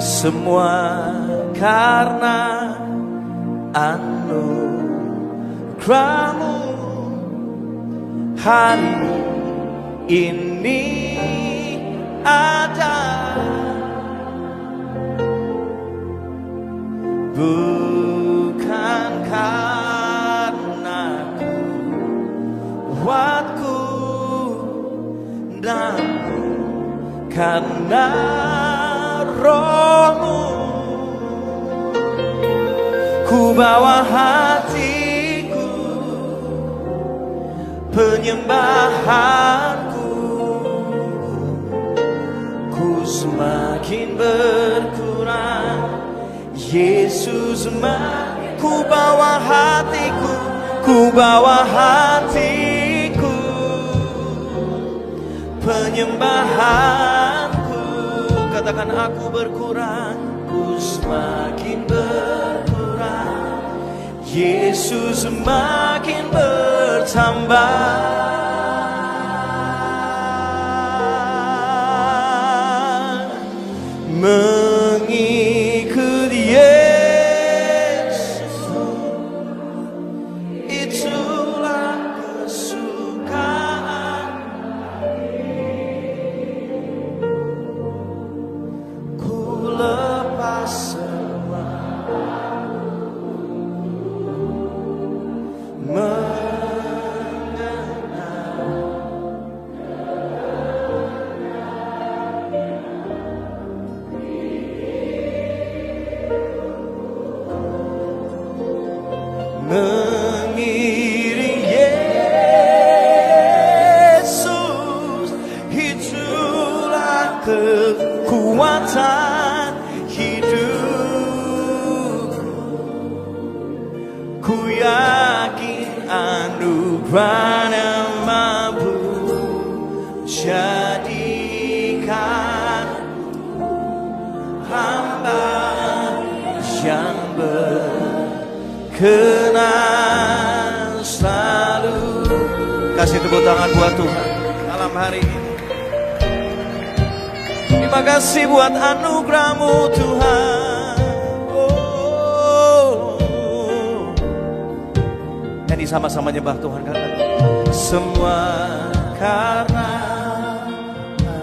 Semua karena anugerah-Mu. Hari ini ada, bukan karena kuatku, namun karena Roh-Mu. Ku bawa hatiku, penyembahanku, ku semakin berkurang. Yesus semakin, ku bawa hatiku, ku bawa hatiku, penyembahanku. Katakan aku berkurang, ku semakin berkurang. Yesus semakin bertambah. Mengikut Yesus, itulah kesukaan. Ku lepas semua, mengiring Yesus, itulah kekuatan hidup. Ku yakin anugerah mampu jadikan hamba yang berkenan selalu. Kasih tepuk tangan buat Tuhan malam hari ini. Terima kasih buat anugerah-Mu Tuhan. Nyanyi sama-sama nyembah Tuhan karena semua karena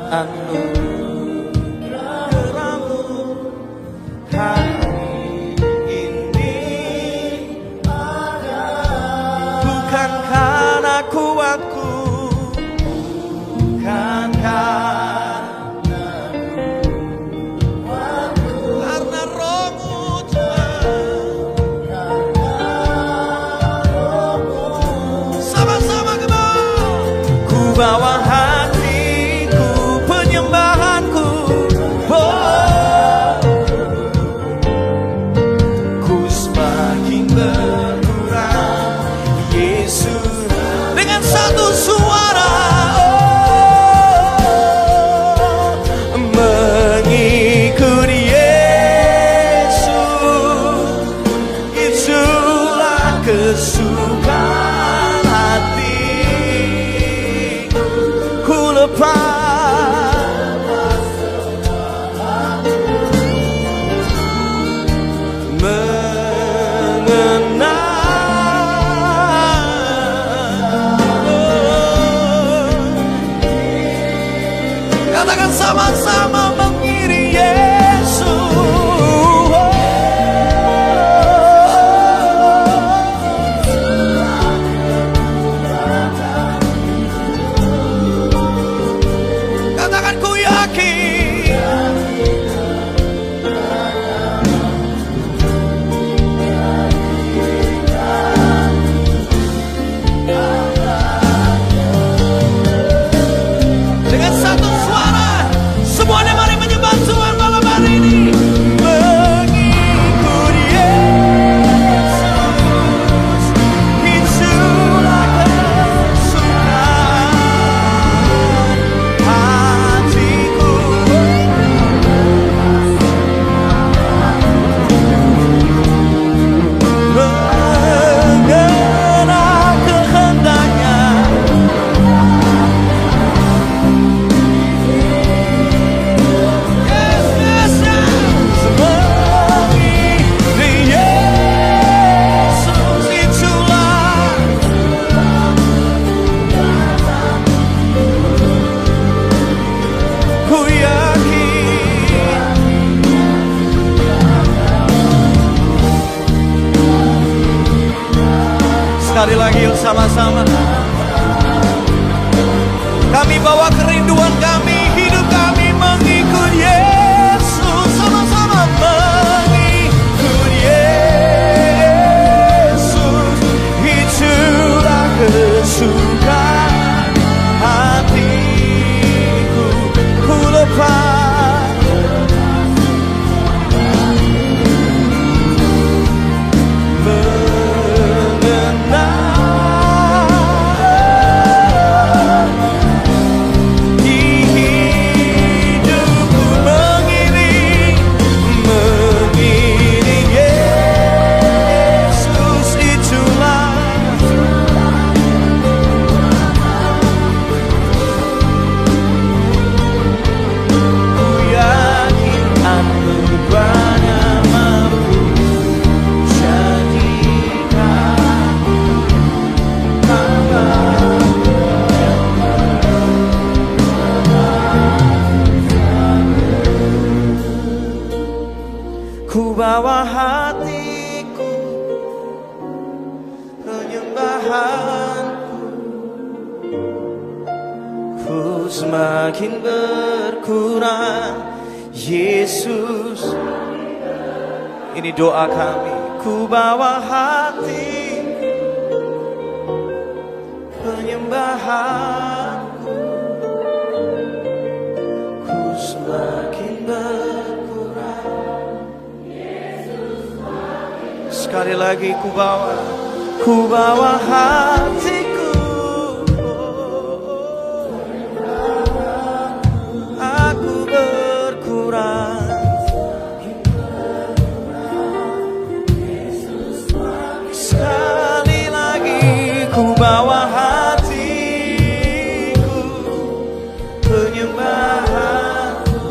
anugerah-Mu. Hari ini ada, bukan karena kuatku, bukan karena Roh-Mu Tuhan. Sama-sama kembali. Ku bawa hatiku, penyembahan Sekali lagi yuk sama-sama. Kami bawa kerinduan kami, hidup kami mengikut Yesus. Sama-sama mengikut Yesus. Itulah kesukaan hatiku. Ku lepas ku bawa hatiku, penyembahanku, ku semakin berkurang Yesus. Ini doa kami. Ku bawa hati, penyembahanku, ku semakin berkurang. Sekali lagi ku bawa hatiku, aku berkurang. Sekali lagi ku bawa hatiku, penyembahanku,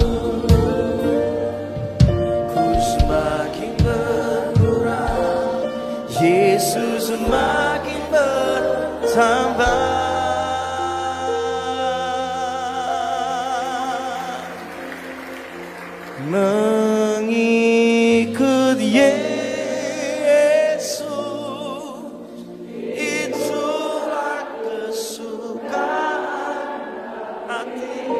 ku semakin berkurang, Yesus semakin bertambah. Mengikut Yesus, itulah kesukaan hati.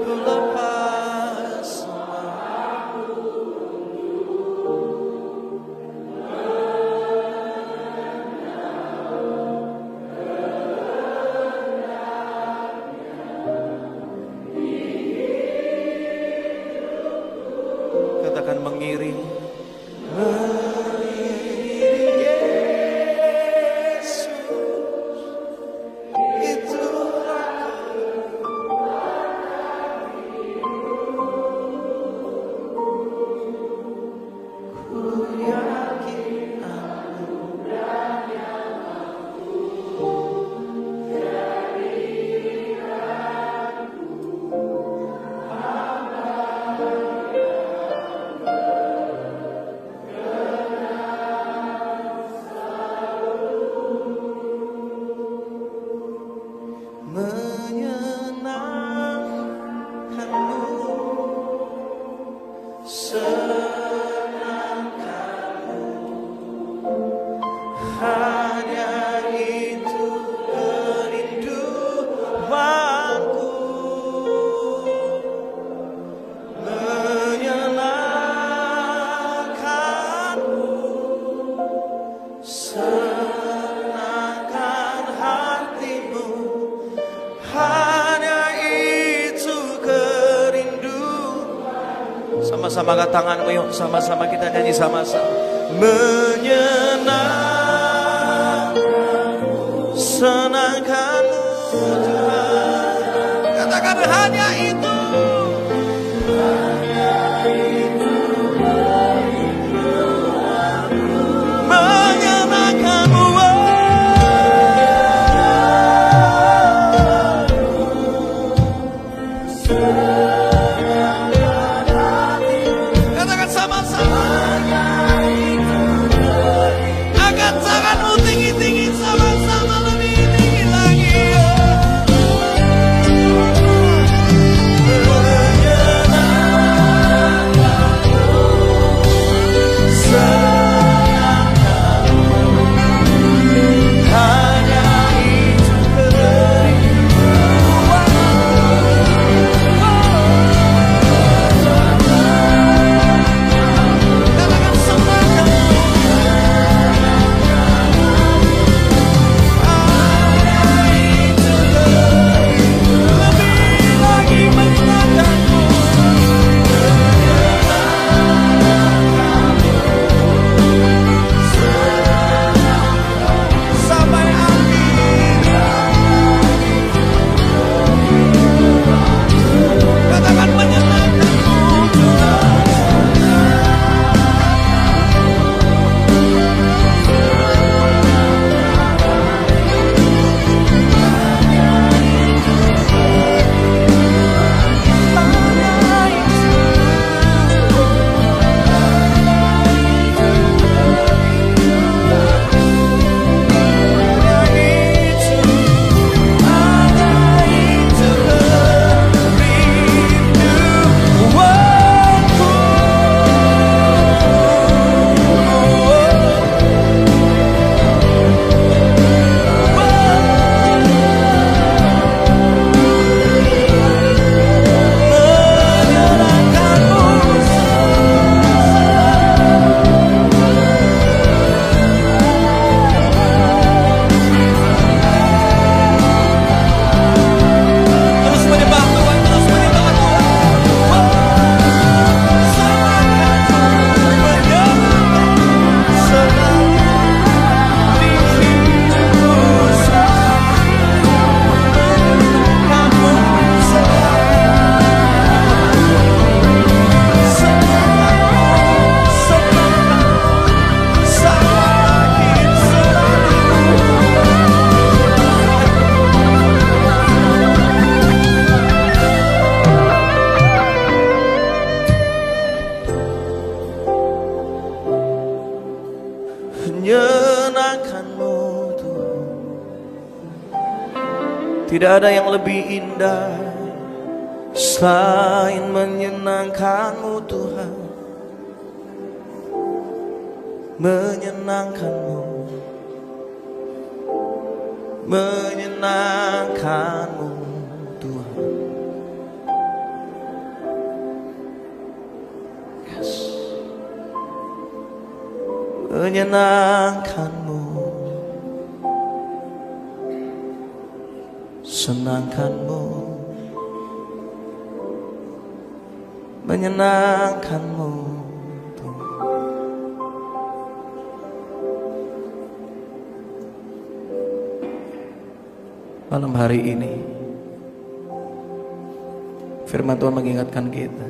Ku lepas semua. Katakan mengiring Yesus, itulah ku yakin menyenangkanmu, senangkanmu, hanya itu kerinduanku. Menyenangkanmu, senangkan hatimu, hanya itu kerinduan. Sama-sama angkat tanganmu yuk, sama-sama kita nyanyi sama-sama. Menyenangkanmu, senangkanmu Tuhan. Katakan hanya itu. Menyenangkanmu, katakan sama-sama. Angkat tanganmu tinggi-tinggi sama-sama, lebih tinggi lagi. Menyenangkanmu, Tidak ada yang lebih indah selain menyenangkan-Mu Tuhan. Menyenangkan-Mu, menyenangkan-Mu Tuhan. Yes. Menyenangkan-Mu, senangkan-Mu, menyenangkan-Mu Tuhan. Malam hari ini firman Tuhan mengingatkan kita,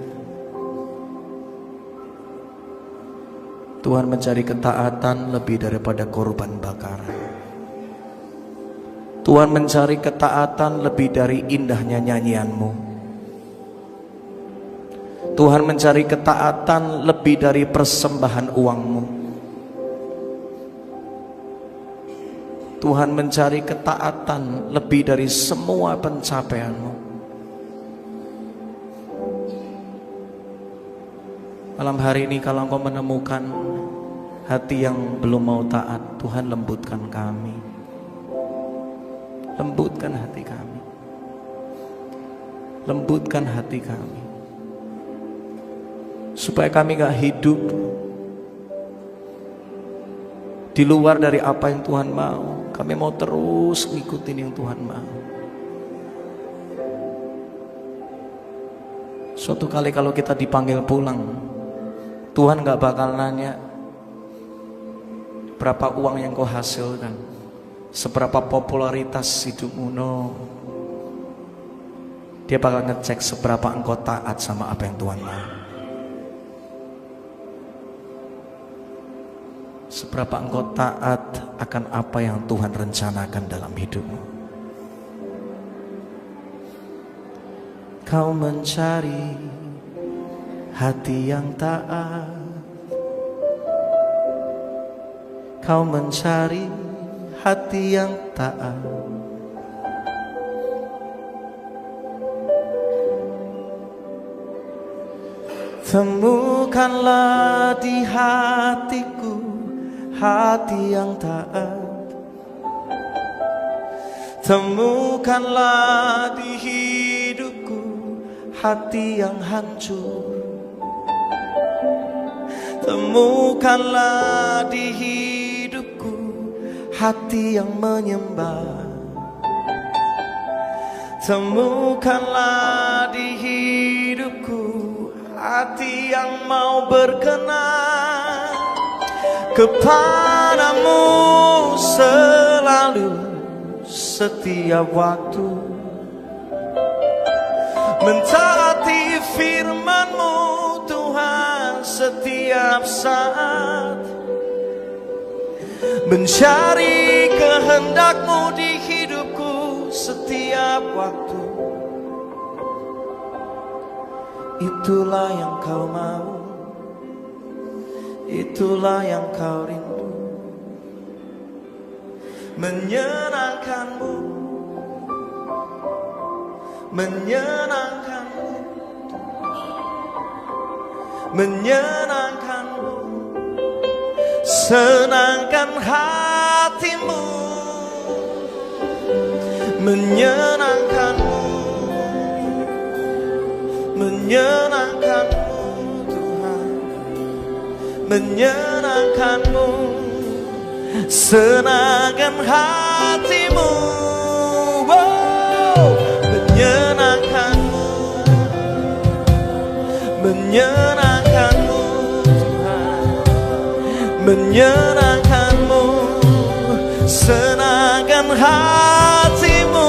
Tuhan mencari ketaatan lebih daripada korban bakaran. Tuhan mencari ketaatan lebih dari indahnya nyanyianmu. Tuhan mencari ketaatan lebih dari persembahan uangmu. Tuhan mencari ketaatan lebih dari semua pencapaianmu. Malam hari ini kalau engkau menemukan hati yang belum mau taat, Tuhan lembutkan kami. Lembutkan hati kami. Lembutkan hati kami. Supaya kami gak hidup di luar dari apa yang Tuhan mau. Kami mau terus ngikutin yang Tuhan mau. Suatu kali kalau kita dipanggil pulang, Tuhan gak bakal nanya berapa uang yang kau hasilkan, seberapa popularitas hidupmu. No. Dia bakal ngecek seberapa engkau taat sama apa yang Tuhan mau. Seberapa engkau taat akan apa yang Tuhan rencanakan dalam hidupmu. Kau mencari hati yang taat. Kau mencari hati yang taat. Temukanlah di hatiku hati yang taat. Temukanlah di hidupku hati yang hancur. Temukanlah di hidupku hati yang menyembah. Temukanlah di hidupku hati yang mau berkenan kepadamu selalu, setiap waktu, mentaati firman-Mu Tuhan setiap saat, mencari kehendak-Mu di hidupku setiap waktu. Itulah yang Kau mau, itulah yang Kau rindu. Menyenangkan-Mu, menyenangkan-Mu, menyenangkan-Mu, senangkan hatimu. Menyenangkan-Mu, menyenangkan-Mu Tuhan, menyenangkan-Mu, senangkan hatimu. Wow. Menyenangkan-Mu, menyenangkan-Mu Tuhan, menyenangkan-Mu, senangkan hatimu.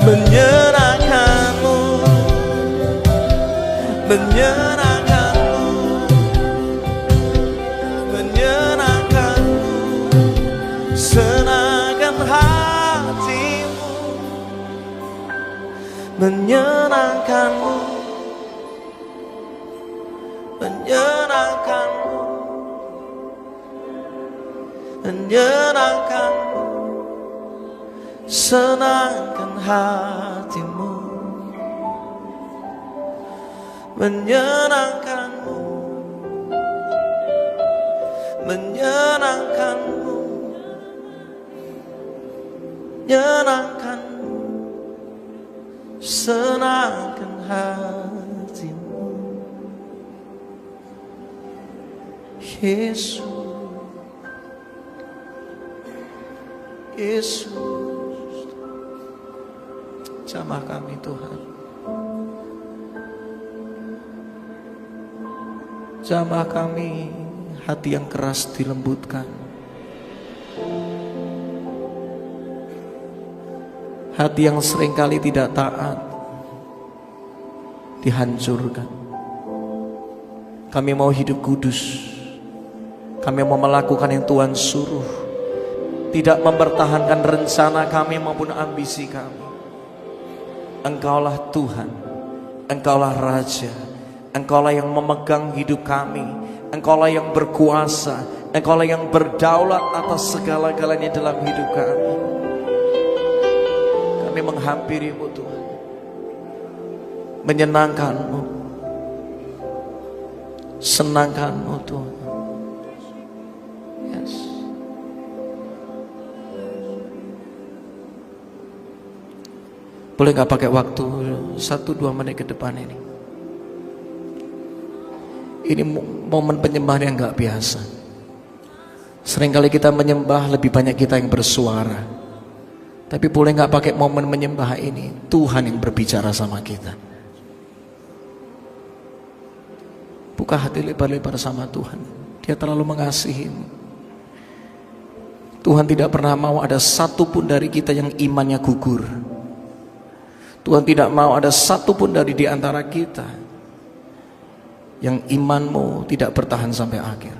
Menyenangkan-Mu, menyenangkan-Mu, menyenangkan-Mu, senangkan hatimu. Menyenangkan-Mu, menyenangkan-Mu, menyenangkan-Mu, senangkan hatimu, menyenangkanmu, menyenangkanmu, menyenangkanmu, senangkan hatimu, Yesus, Yesus, jamah kami Tuhan, jamah kami hati yang keras dilembutkan, hati yang seringkali tidak taat dihancurkan. Kami mau hidup kudus, kami mau melakukan yang Tuhan suruh, tidak mempertahankan rencana kami maupun ambisi kami. Engkaulah Tuhan, Engkaulah Raja, Engkaulah yang memegang hidup kami, Engkaulah yang berkuasa, Engkaulah yang berdaulat atas segala-galanya dalam hidup kami. Kami menghampiri-Mu Tuhan, menyenangkan-Mu, senangkan-Mu Tuhan. Yes. Boleh gak pakai waktu 1-2 menit ke depan ini? Ini momen penyembahan yang gak biasa. Seringkali kita menyembah, lebih banyak kita yang bersuara. Tapi boleh gak pakai momen menyembah ini, Tuhan yang berbicara sama kita. Buka hati lebar-lebar sama Tuhan. Dia terlalu mengasihimu. Tuhan tidak pernah mau ada satupun dari kita yang imannya gugur. Tuhan tidak mau ada satupun dari di antara kita yang imanmu tidak bertahan sampai akhir.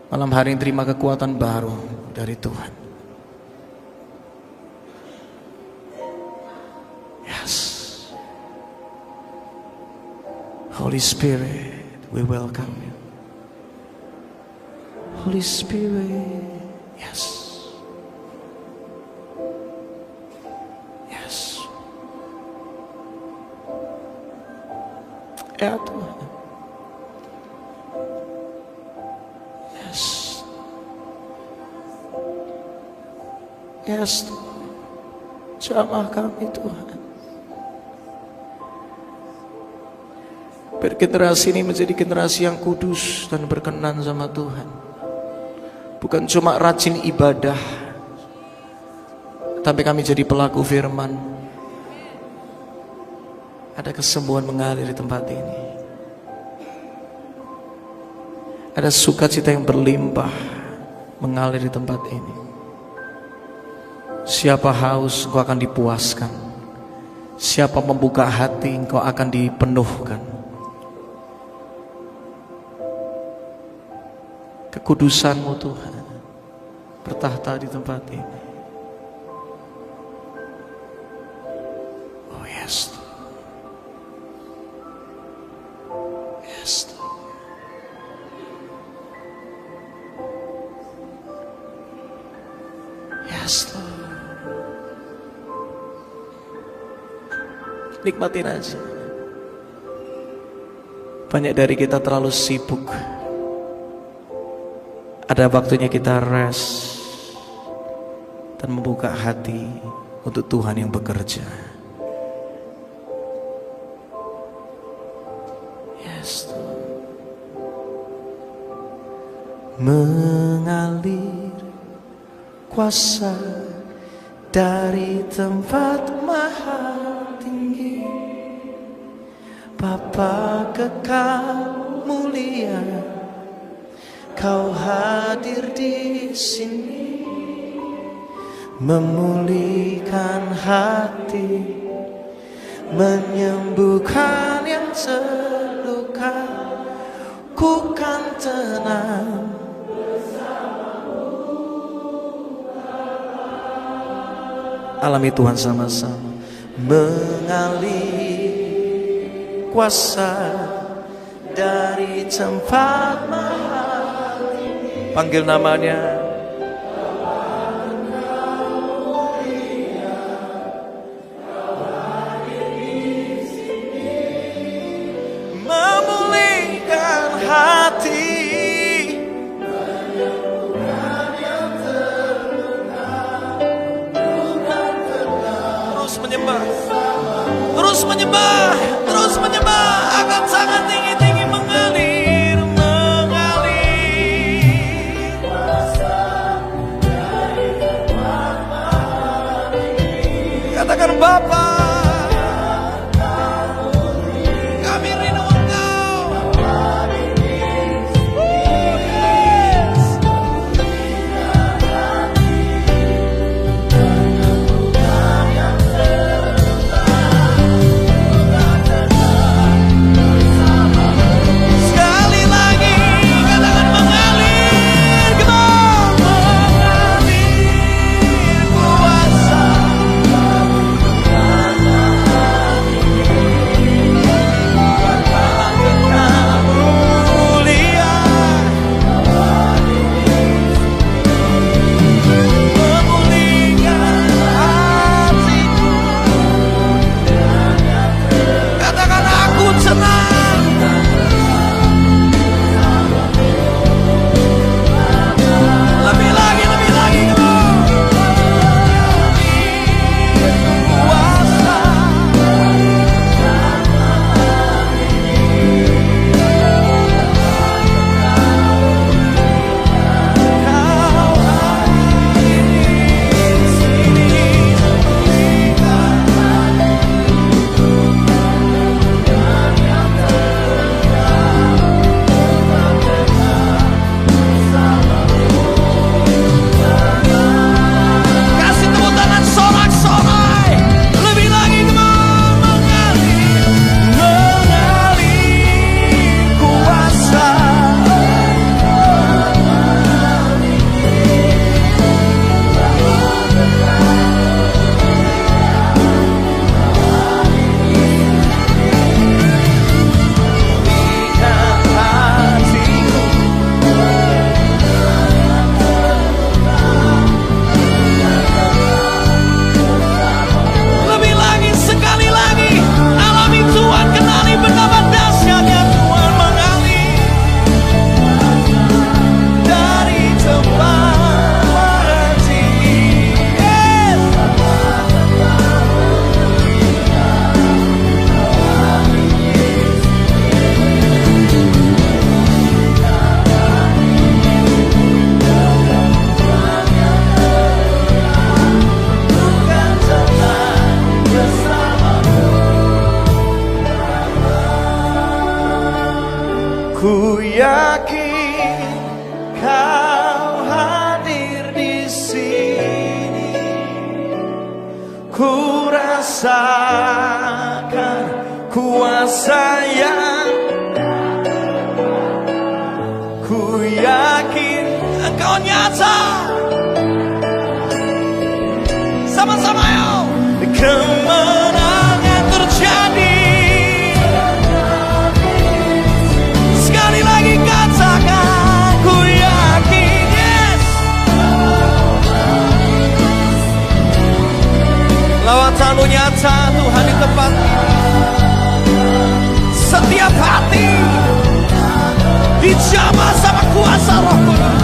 Malam hari ini terima kekuatan baru dari Tuhan. Yes. Holy Spirit, we welcome you. Holy Spirit, yes. Yes. Ya Tuhan. Yes. Yes Tuhan. Jamah kami Tuhan. Biar generasi ini menjadi generasi yang kudus dan berkenan sama Tuhan. Bukan cuma rajin ibadah, tapi kami jadi pelaku firman. Ada kesembuhan mengalir di tempat ini. Ada sukacita yang berlimpah mengalir di tempat ini. Siapa haus, engkau akan dipuaskan. Siapa membuka hati, engkau akan dipenuhkan. Kekudusan-Mu Tuhan bertahta di tempat ini. Oh yes, yes, yes, nikmatin aja. Banyak dari kita terlalu sibuk. Ada waktunya kita rest dan membuka hati untuk Tuhan yang bekerja. Yes, Tuhan. Mengalir kuasa dari tempat maha tinggi, Bapa kekal mulia, Kau hadir di sini, memulihkan hati, menyembuhkan yang terluka. Ku kan tenang bersamamu. Alami Tuhan sama-sama. Mengalir kuasa dari tempat maha. Panggil namanya. menyembah, terus menyembah, terus menyembah, akan sangat tinggi-tinggi mengalir, mengalir. Katakan Bapa, kami rindu Engkau. Yes. Sekali lagi katakan mengalir, come on. Mengalir kuasa. Ku yakin Kau hadir di sini. Ku rasakan kuasa yang, ku yakin Engkau nyata. Sama-sama yuk. Kemenangan terjadi. Sekali lagi katakan, ku yakin, yes. Lawatanmu nyata Tuhan di tempat ini. Setiap hati dijamah sama kuasa Roh Kudus.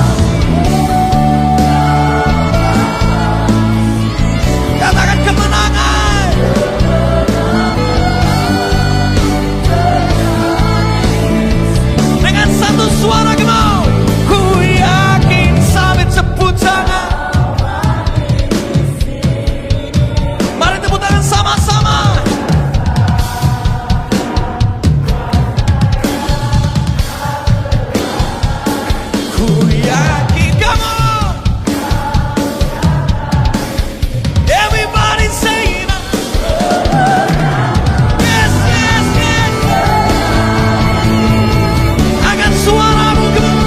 Katakan kemenangan. Dengan satu suara gemau, ku yakin sampai tepuk tangan. Mari tepuk tangan sama-sama. Ku yakin, come on. Everybody say it. Yes, yes, yes. Angkat suaramu, come on.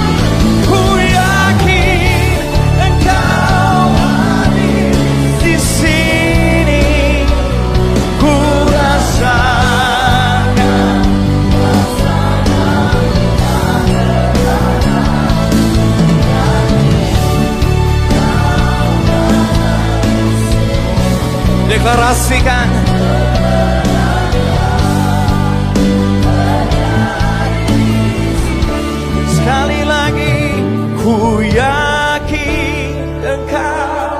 Ku yakin Engkau hadir di sini. Ku rasakan deklarasikan. Sekali lagi, ku yakin Engkau.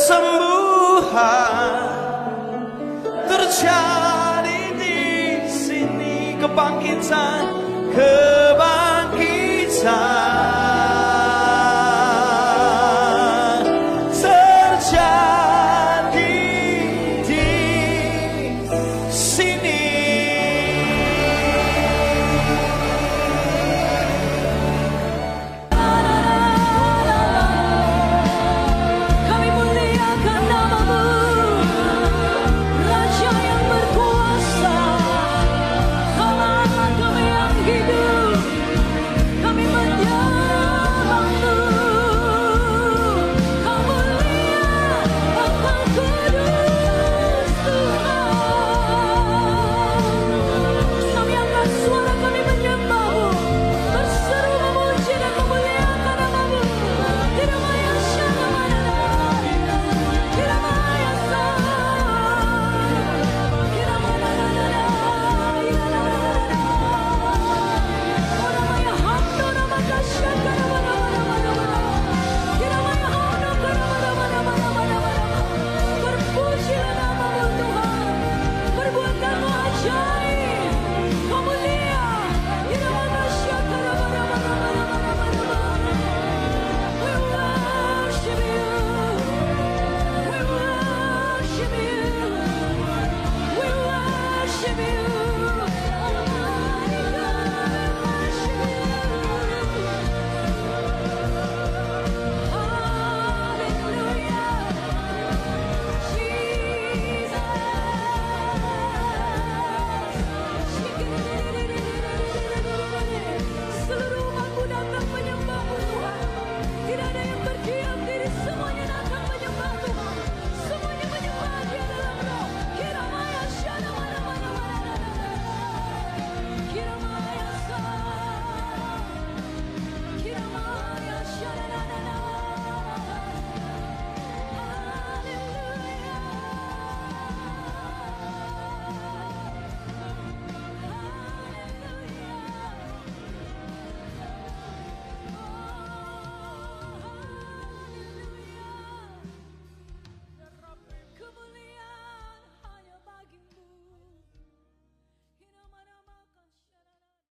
kesembuhan terjadi di sini, kebangkitan.